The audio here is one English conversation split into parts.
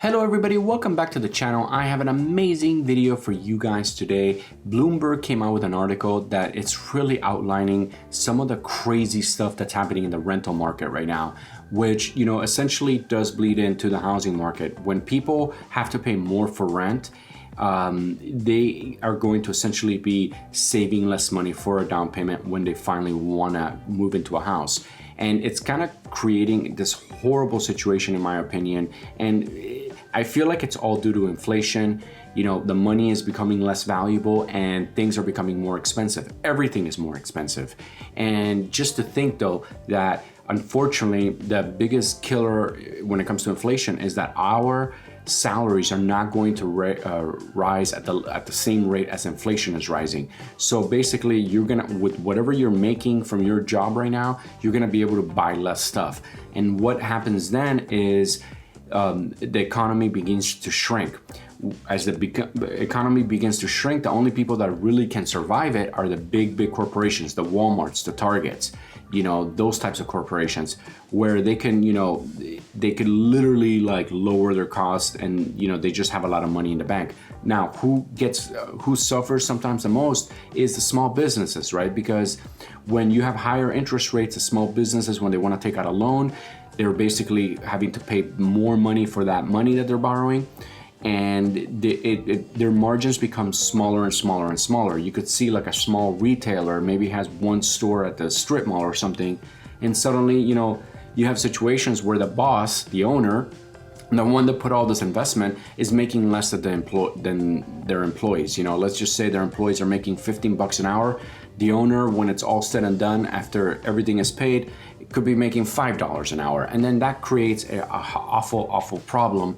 Hello everybody, welcome back to the channel. I have an amazing video for you guys today. Bloomberg came out with an article that it's really outlining some of the crazy stuff that's happening in the rental market right now, which, essentially does bleed into the housing market. When people have to pay more for rent, they are going to essentially be saving less money for a down payment when they finally want to move into a house. And it's kind of creating this horrible situation, in my opinion. And I feel like it's all due to inflation. The money is becoming less valuable and things are becoming more expensive. Everything is more expensive. And just to think though, that unfortunately, the biggest killer when it comes to inflation is that our salaries are not going to rise at the same rate as inflation is rising. So basically, you're gonna, with whatever you're making from your job right now, you're gonna be able to buy less stuff. And what happens then is the economy begins to shrink. As the economy begins to shrink, the only people that really can survive it are the big corporations, the Walmarts, the Targets, those types of corporations, where they can, they could literally like lower their costs and, they just have a lot of money in the bank. Now, who suffers sometimes the most is the small businesses, right? Because when you have higher interest rates, the small businesses, when they want to take out a loan, they're basically having to pay more money for that money that they're borrowing. And their margins become smaller and smaller and smaller. You could see like a small retailer maybe has one store at the strip mall or something, and suddenly, you have situations where the boss, the owner, the one that put all this investment is making less than their employees. Let's just say their employees are making $15 an hour. The owner, when it's all said and done, after everything is paid, it could be making $5 an hour. And then that creates an awful problem.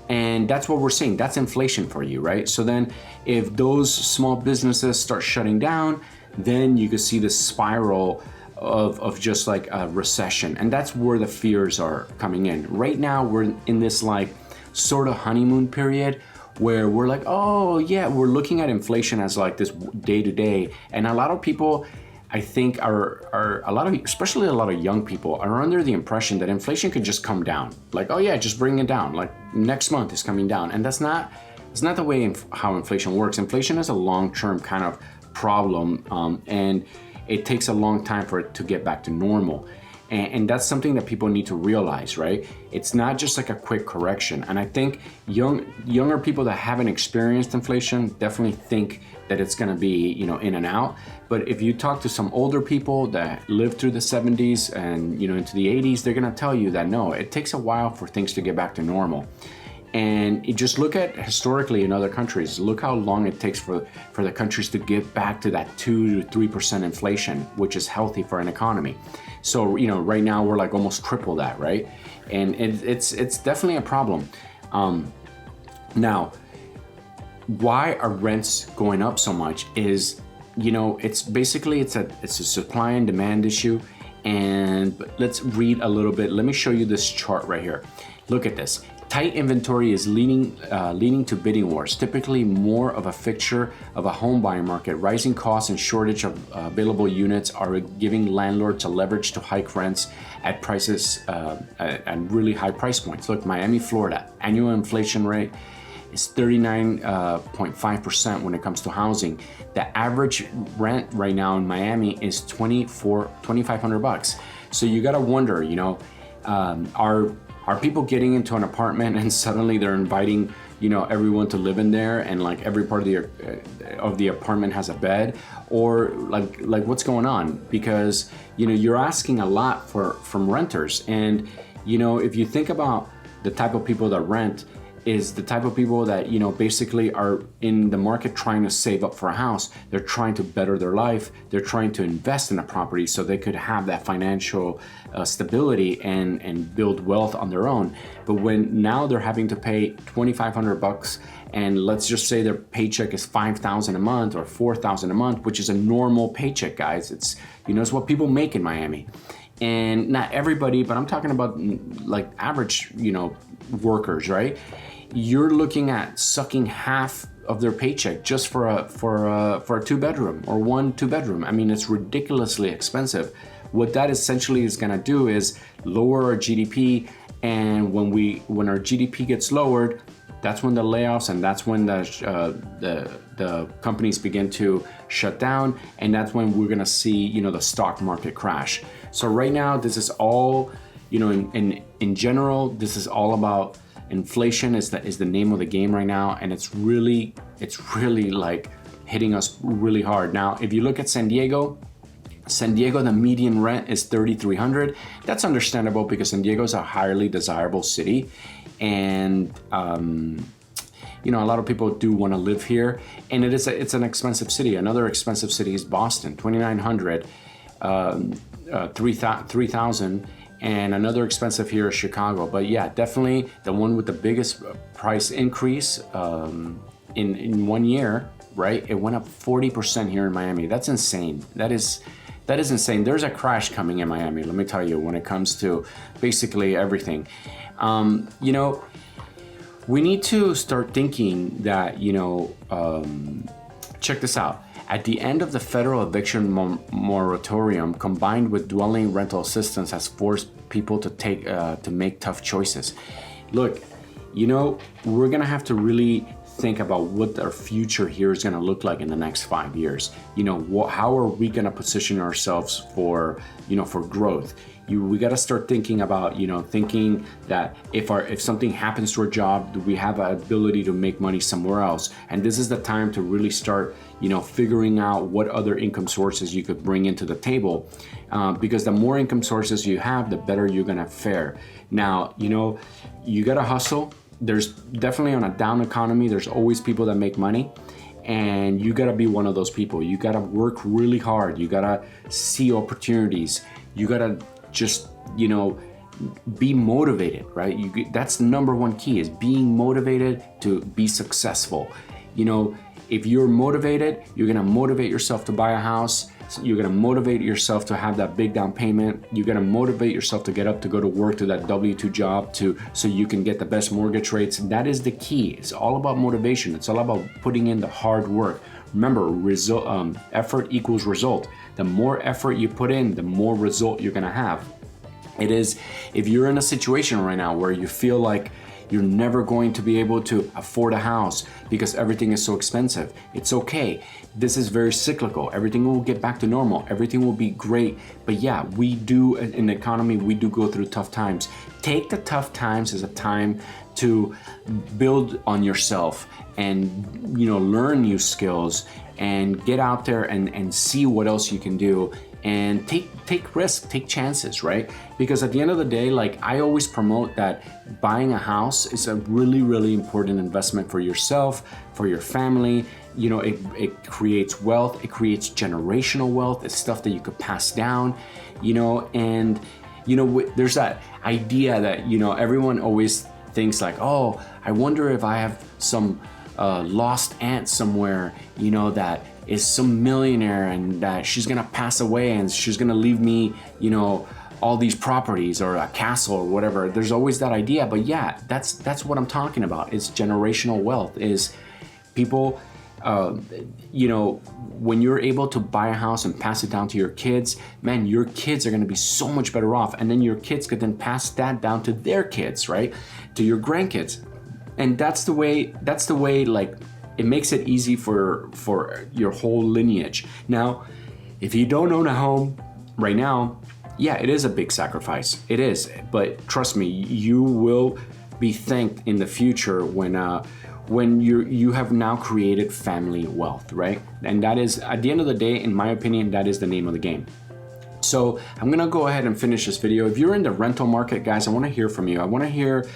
And that's what we're seeing. That's inflation for you, right? So then if those small businesses start shutting down, then you could see the spiral of just like a recession. And that's where the fears are coming in. Right now, we're in this like sort of honeymoon period where we're like, oh yeah, we're looking at inflation as like this day to day. And a lot of people, I think especially a lot of young people are under the impression that inflation could just come down. Like, oh yeah, just bring it down. Like next month is coming down. And it's not the way how inflation works. Inflation is a long-term kind of problem, and it takes a long time for it to get back to normal. And that's something that people need to realize, right? It's not just like a quick correction. And I think younger people that haven't experienced inflation definitely think that it's gonna be, in and out. But if you talk to some older people that lived through the 70s and, into the 80s, they're gonna tell you that no, it takes a while for things to get back to normal. And you just look at historically in other countries, look how long it takes for the countries to get back to that 2 to 3% inflation, which is healthy for an economy. So, right now we're like almost triple that, right? And it's definitely a problem. Now, why are rents going up so much is, it's basically, it's a supply and demand issue. But let's read a little bit. Let me show you this chart right here. Look at this. Tight inventory is leading to bidding wars, typically more of a fixture of a home buying market. Rising costs and shortage of available units are giving landlords a leverage to hike rents at prices at really high price points. Look, Miami, Florida, annual inflation rate is 39.5% when it comes to housing. The average rent right now in Miami is $2,500. So you gotta wonder, are people getting into an apartment and suddenly they're inviting, everyone to live in there, and like every part of the apartment has a bed, or like what's going on? Because you're asking a lot from renters, and if you think about the type of people that rent is the type of people that basically are in the market trying to save up for a house. They're trying to better their life. They're trying to invest in a property so they could have that financial stability and build wealth on their own. But when now they're having to pay $2,500, and let's just say their paycheck is $5,000 a month or $4,000 a month, which is a normal paycheck, guys. It's it's what people make in Miami. And not everybody, but I'm talking about like average workers, right? You're looking at sucking half of their paycheck just for a 2-bedroom or 1 2-bedroom. I mean, it's ridiculously expensive. What that essentially is going to do is lower our GDP And when our GDP gets lowered, that's when the layoffs and that's when the companies begin to shut down, and that's when we're gonna see the stock market crash. So right now, this is all in general, this is all about inflation. Is the name of the game right now, and it's really like hitting us really hard. Now, if you look at San Diego, the median rent is $3,300. That's understandable because San Diego is a highly desirable city, and a lot of people do want to live here, and it's an expensive city. Another expensive city is Boston, $2,900, $3,000, and another expensive here is Chicago. But yeah, definitely the one with the biggest price increase in 1 year, right? It went up 40% here in Miami. That's insane. That is insane. There's a crash coming in Miami, let me tell you, when it comes to basically everything. We need to start thinking that, check this out. At the end of the federal eviction moratorium, combined with dwelling rental assistance, has forced people to make tough choices. Look, we're gonna have to really think about what our future here is gonna look like in the next 5 years. How are we gonna position ourselves for growth? We got to start thinking about, thinking that if something happens to our job, do we have an ability to make money somewhere else? And this is the time to really start, figuring out what other income sources you could bring into the table, because the more income sources you have, the better you're gonna fare. Now, you got to hustle. There's definitely, on a down economy, there's always people that make money. And you gotta be one of those people. You gotta work really hard. You gotta see opportunities. You gotta just, be motivated, right? That's the number one key, is being motivated to be successful. If you're motivated, you're gonna motivate yourself to buy a house. You're gonna motivate yourself to have that big down payment. You're gonna motivate yourself to get up, to go to work, to that W-2 job, so you can get the best mortgage rates. That is the key. It's all about motivation. It's all about putting in the hard work. Remember, effort equals result. The more effort you put in, the more result you're gonna have. It is, if you're in a situation right now where you feel like you're never going to be able to afford a house because everything is so expensive, it's okay. This is very cyclical. Everything will get back to normal. Everything will be great. But yeah, we do, in the economy, we do go through tough times. Take the tough times as a time to build on yourself and, learn new skills and get out there and see what else you can do, and take risks, take chances, right? Because at the end of the day, like I always promote, that buying a house is a really, really important investment for yourself, for your family. It creates wealth, it creates generational wealth. It's stuff that you could pass down, and there's that idea that, everyone always thinks like, oh, I wonder if I have some lost aunt somewhere, that is some millionaire, and that she's gonna pass away and she's gonna leave me, all these properties or a castle or whatever. There's always that idea, but yeah, that's what I'm talking about. It's generational wealth. Is people, when you're able to buy a house and pass it down to your kids, man, your kids are gonna be so much better off, and then your kids could then pass that down to their kids, right, to your grandkids. And that's the way, like, it makes it easy for your whole lineage. Now, if you don't own a home right now, yeah, it is a big sacrifice. It is, but trust me, you will be thanked in the future when you have now created family wealth, right? And that is, at the end of the day, in my opinion, that is the name of the game. So I'm gonna go ahead and finish this video. If you're in the rental market, guys, I wanna hear from you. I wanna hear,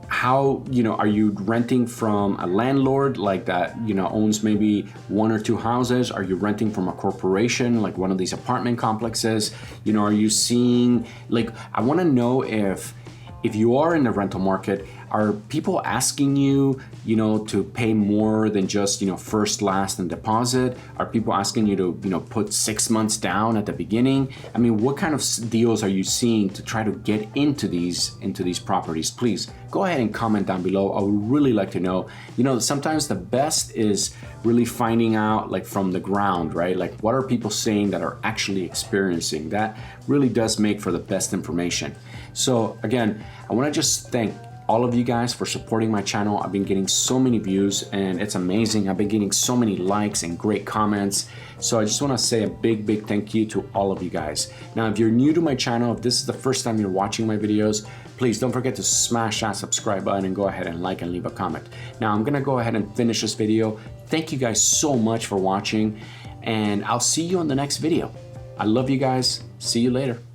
how, are you renting from a landlord like that, owns maybe 1 or 2 houses? Are you renting from a corporation, like one of these apartment complexes? Are you seeing, like, I want to know if you are in the rental market, are people asking you, to pay more than just, first, last, and deposit? Are people asking you to, put 6 months down at the beginning? I mean, what kind of deals are you seeing to try to get into these properties? Please go ahead and comment down below. I would really like to know. Sometimes the best is really finding out, like, from the ground, right? Like, what are people saying that are actually experiencing? That really does make for the best information. So again, I wanna just thank all of you guys for supporting my channel. I've been getting so many views and it's amazing. I've been getting so many likes and great comments. So I just wanna say a big thank you to all of you guys. Now, if you're new to my channel, if this is the first time you're watching my videos, please don't forget to smash that subscribe button and go ahead and like and leave a comment. Now I'm gonna go ahead and finish this video. Thank you guys so much for watching and I'll see you on the next video. I love you guys. See you later.